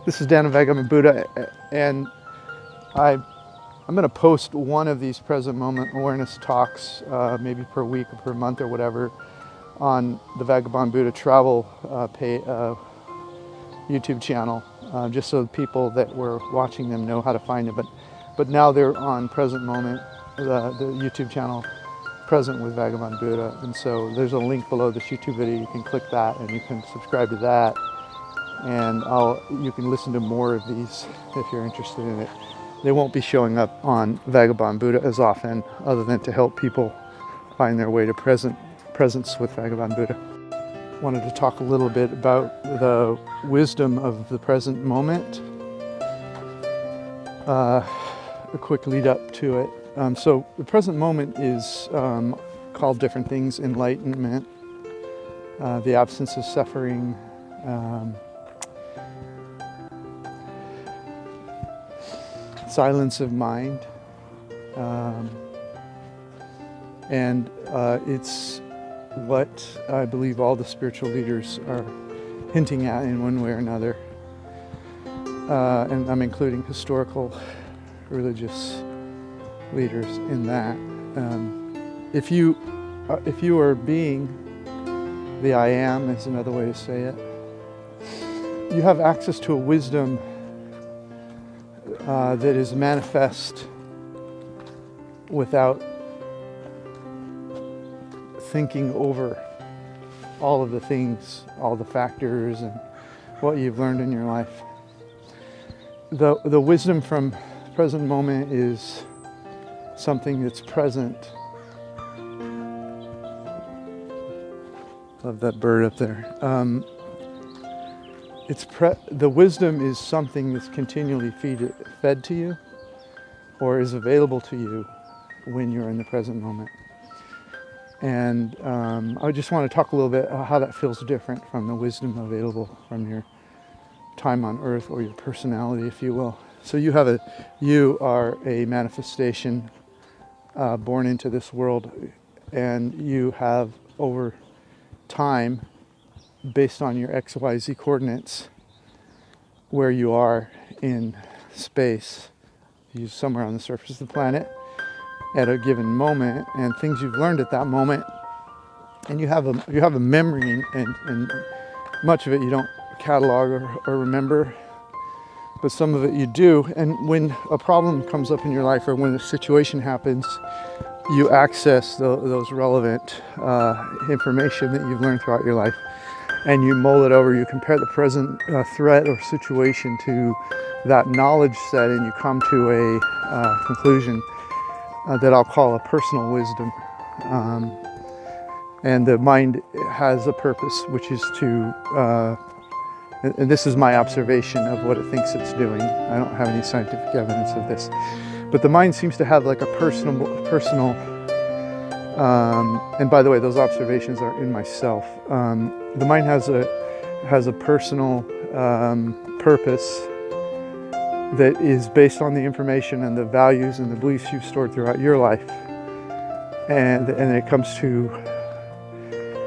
This is Dan of Vagabond Buddha, and I'm going to post one of these present moment awareness talks, maybe per week or per month or whatever, on the Vagabond Buddha travel YouTube channel, just so people that were watching them know how to find it. But now they're on present moment, the YouTube channel, present with Vagabond Buddha, and so there's a link below this YouTube video. You can click that and you can subscribe to that, and you can listen to more of these if you're interested in it. They won't be showing up on Vagabond Buddha as often, other than to help people find their way to presence with Vagabond Buddha. Wanted to talk a little bit about the wisdom of the present moment. A quick lead up to it. So the present moment is called different things: enlightenment, the absence of suffering, silence of mind, and it's what I believe all the spiritual leaders are hinting at in one way or another, and I'm including historical religious leaders in that. If you are being, the I am is another way to say it, you have access to a wisdom that is manifest without thinking over all of the things, all the factors, and what you've learned in your life. The wisdom from present moment is something that's present. Love that bird up there. The wisdom is something that's continually fed to you, or is available to you when you're in the present moment. And I just want to talk a little bit how that feels different from the wisdom available from your time on earth, or your personality, if you will. So you are a manifestation born into this world, and you have, over time, based on your XYZ coordinates, where you are in space. You're somewhere on the surface of the planet at a given moment, and things you've learned at that moment, and you have a memory, and much of it you don't catalog or remember, but some of it you do. And when a problem comes up in your life, or when a situation happens, you access those relevant information that you've learned throughout your life, and you mull it over. You compare the present threat or situation to that knowledge set, and you come to a conclusion that I'll call a personal wisdom. And the mind has a purpose, which is to, and this is my observation of what it thinks it's doing. I don't have any scientific evidence of this, but the mind seems to have like a personal, and by the way, those observations are in myself. The mind has a personal purpose that is based on the information and the values and the beliefs you've stored throughout your life. And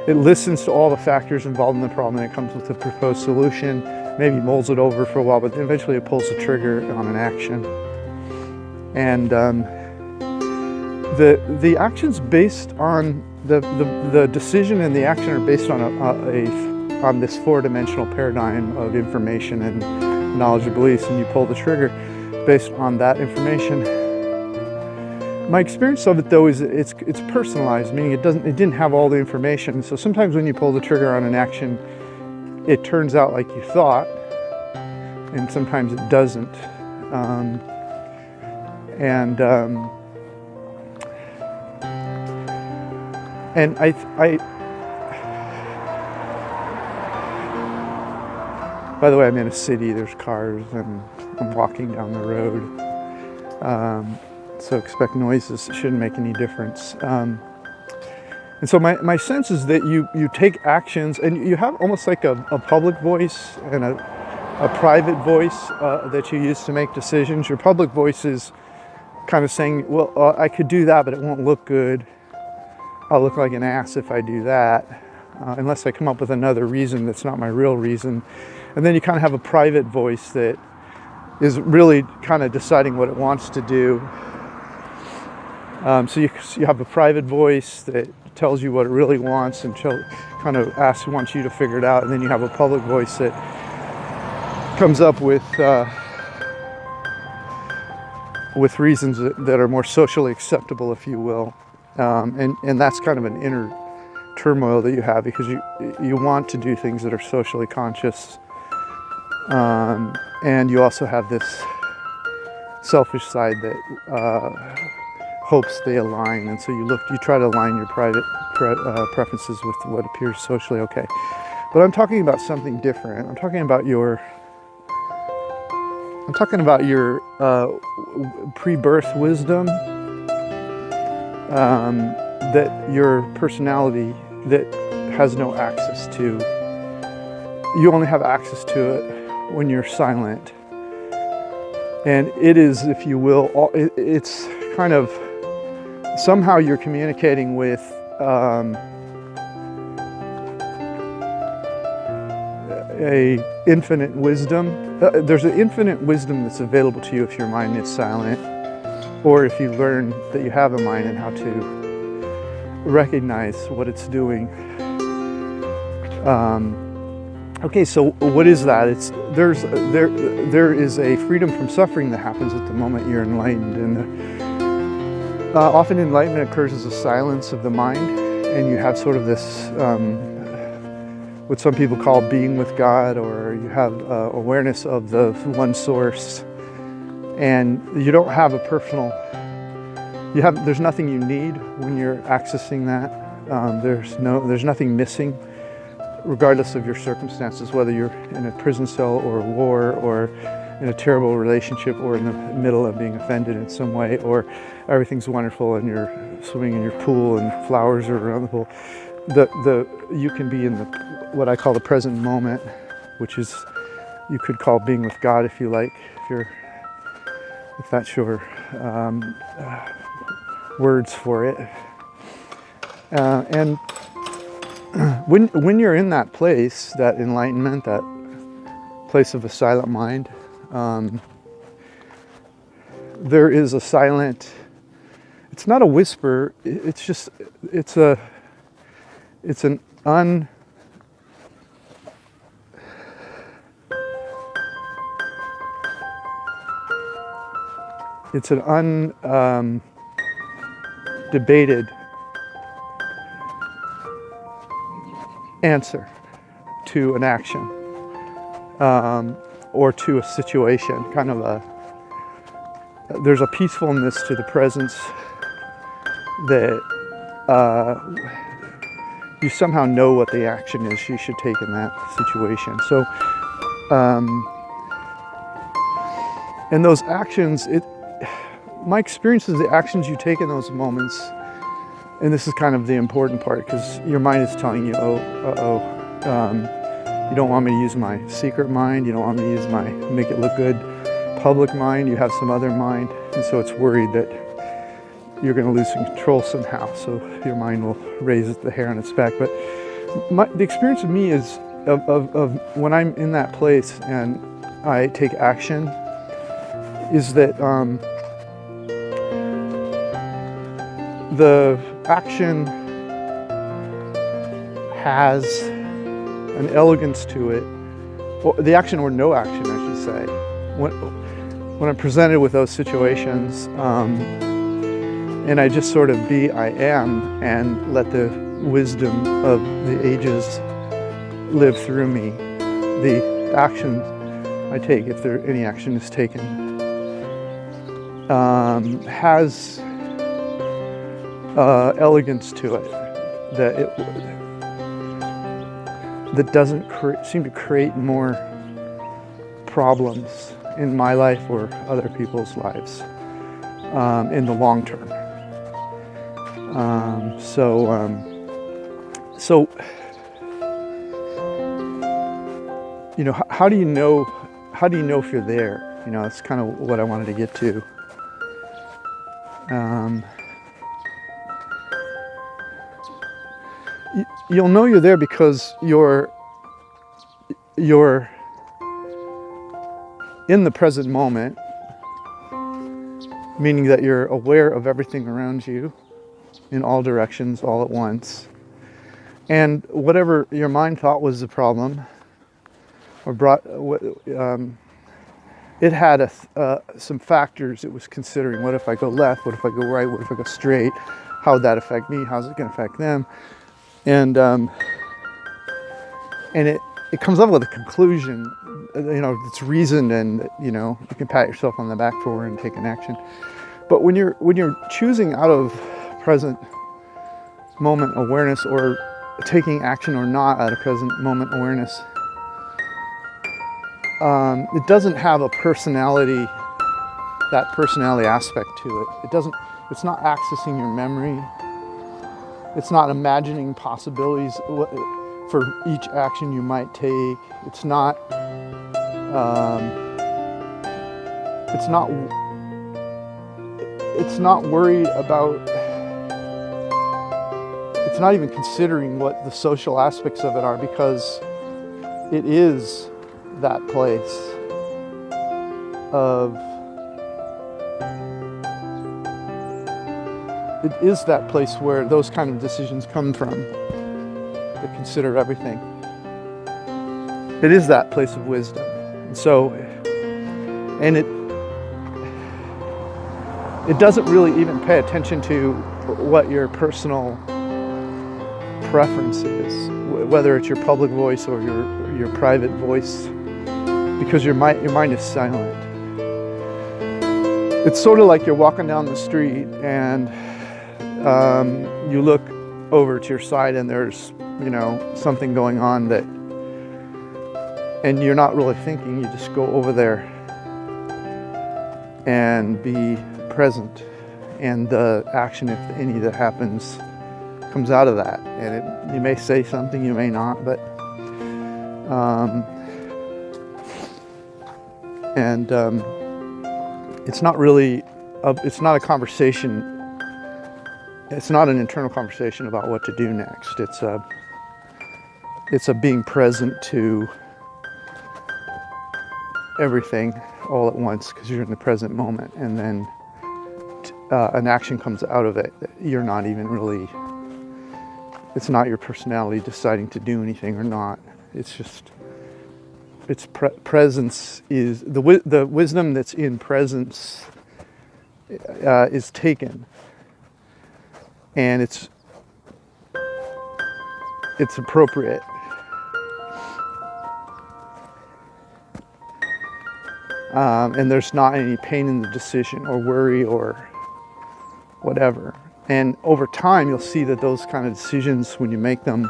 it listens to all the factors involved in the problem, and it comes with a proposed solution, maybe mulls it over for a while, but eventually it pulls the trigger on an action. And the actions based on the decision and the action are based on this four-dimensional paradigm of information and knowledge and beliefs, and you pull the trigger based on that information. My experience of it, though, is it's personalized, meaning it didn't have all the information. So sometimes when you pull the trigger on an action, it turns out like you thought, and sometimes it doesn't. And by the way, I'm in a city, there's cars, and I'm walking down the road. So expect noises, it shouldn't make any difference. And so my sense is that you take actions, and you have almost like a public voice and a private voice that you use to make decisions. Your public voice is kind of saying, well, I could do that, but it won't look good. I'll look like an ass if I do that. unless I come up with another reason that's not my real reason. And then you kind of have a private voice that is really kind of deciding what it wants to do. So you have a private voice that tells you what it really wants and kind of wants you to figure it out. And then you have a public voice that comes up with reasons that are more socially acceptable, if you will. And that's kind of an inner turmoil that you have, because you want to do things that are socially conscious. And you also have this selfish side that hopes they align, and so you try to align your private preferences with what appears socially okay. But I'm talking about something different. I'm talking about your pre-birth wisdom, that your personality that has no access to. You only have access to it when you're silent. And it is, if you will, it's kind of, somehow you're communicating with a infinite wisdom. There's an infinite wisdom that's available to you if your mind is silent, or if you learn that you have a mind and how to recognize what it's doing. Okay, so what is that? There is a freedom from suffering that happens at the moment you're enlightened, and often enlightenment occurs as a silence of the mind, and you have sort of this what some people call being with God, or you have awareness of the one source, and you don't have a personal. There's nothing you need when you're accessing that. There's nothing missing, regardless of your circumstances, whether you're in a prison cell or a war or in a terrible relationship or in the middle of being offended in some way, or everything's wonderful and you're swimming in your pool and flowers are around the pool. You can be in what I call the present moment, which is, you could call being with God if you like, if that's your words for it. And when you're in that place, that enlightenment, that place of a silent mind, there is a silent, it's not a whisper, it's an undebated answer to an action, or to a situation. There's a peacefulness to the presence that you somehow know what the action is you should take in that situation. So, and those actions, my experience is the actions you take in those moments, and this is kind of the important part, because your mind is telling you, you don't want me to use my secret mind, you don't want me to use my make it look good public mind, you have some other mind, and so it's worried that you're going to lose some control somehow, so your mind will raise the hair on its back. But the experience of me is of when I'm in that place and I take action, is that the action has an elegance to it, or the action or no action, I should say. When I'm presented with those situations, and I just sort of I am, and let the wisdom of the ages live through me, the action I take, if any action is taken, has elegance to it, that doesn't seem to create more problems in my life or other people's lives in the long term. So you know, how do you know if you're there? You know, that's kind of what I wanted to get to. you'll know you're there because you're in the present moment, meaning that you're aware of everything around you in all directions all at once. And whatever your mind thought was the problem, or it had some factors it was considering. What if I go left? What if I go right? What if I go straight? How would that affect me? How's it going to affect them? And it comes up with a conclusion. It's reasoned, and you can pat yourself on the back for it and take an action. But when you're choosing out of present moment awareness, or taking action or not out of present moment awareness, it doesn't have a personality aspect to it. It's not accessing your memory. It's not imagining possibilities for each action you might take. It's not worried about, it's not even considering what the social aspects of it are, because it is that place of, it is that place where those kind of decisions come from, to consider everything. It is that place of wisdom. And so, and it doesn't really even pay attention to what your personal preference is, whether it's your public voice or your private voice, because your mind is silent. It's sort of like you're walking down the street and you look over to your side and there's something going on and you're not really thinking. You just go over there and be present, and the action, if any, that happens comes out of that. And you may say something, you may not, but it's not really it's not a conversation. It's not an internal conversation about what to do next. It's a being present to everything all at once, because you're in the present moment, and then an action comes out of it. You're not even really, it's not your personality deciding to do anything or not. It's just, presence is, the wisdom that's in presence is taken, and it's appropriate. And there's not any pain in the decision or worry or whatever. And over time, you'll see that those kind of decisions, when you make them,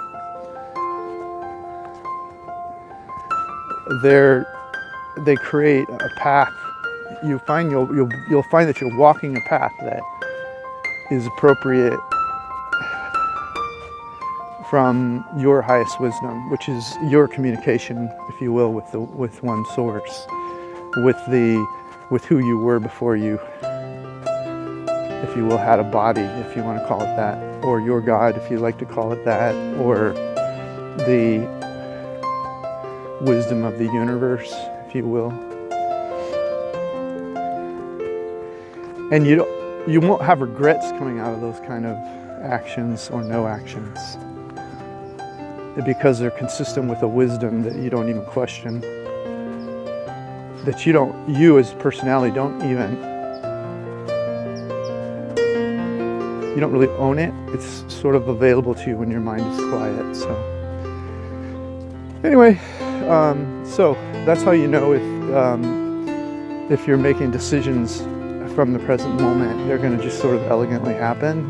they create a path. You'll find that you're walking a path that is appropriate from your highest wisdom, which is your communication, if you will, with one source, with who you were before you, if you will, had a body, if you want to call it that, or your God, if you like to call it that, or the wisdom of the universe, if you will. And you won't have regrets coming out of those kind of actions or no actions, because they're consistent with a wisdom that you don't even question, that you as a personality you don't really own it. It's sort of available to you when your mind is quiet. So anyway, so that's how you know if you're making decisions from the present moment. They're going to just sort of elegantly happen,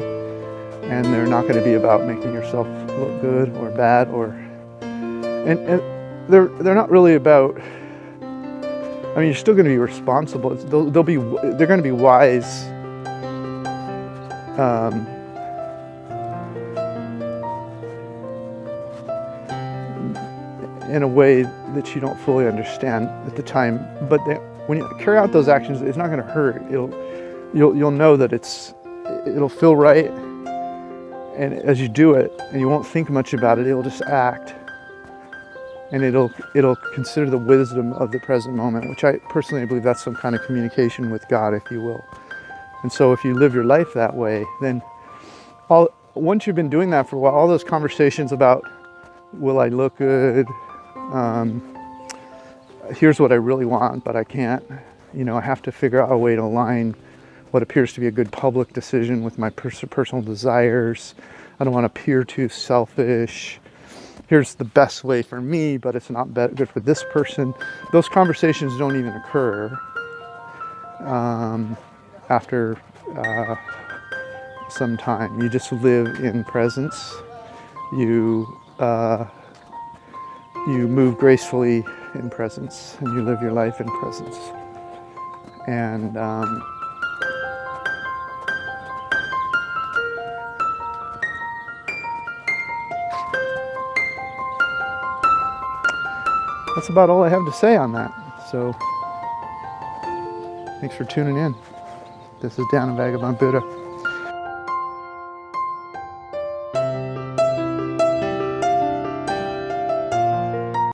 and they're not going to be about making yourself look good or bad, and they're not really about, I mean, you're still going to be responsible. They're going to be wise. In a way that you don't fully understand at the time, but when you carry out those actions, it's not going to hurt. You'll know that it'll feel right, and as you do it, and you won't think much about it, it'll just act, and it'll consider the wisdom of the present moment, which I personally believe that's some kind of communication with God, if you will. And so if you live your life that way, then once you've been doing that for a while, all those conversations about, will I look good? Here's what I really want, but I can't. I have to figure out a way to align what appears to be a good public decision with my personal desires. I don't want to appear too selfish. Here's the best way for me, but it's not good for this person. Those conversations don't even occur after some time. You just live in presence. You move gracefully in presence, and you live your life in presence. And that's about all I have to say on that. So thanks for tuning in. This is Down and Vagabond Buddha.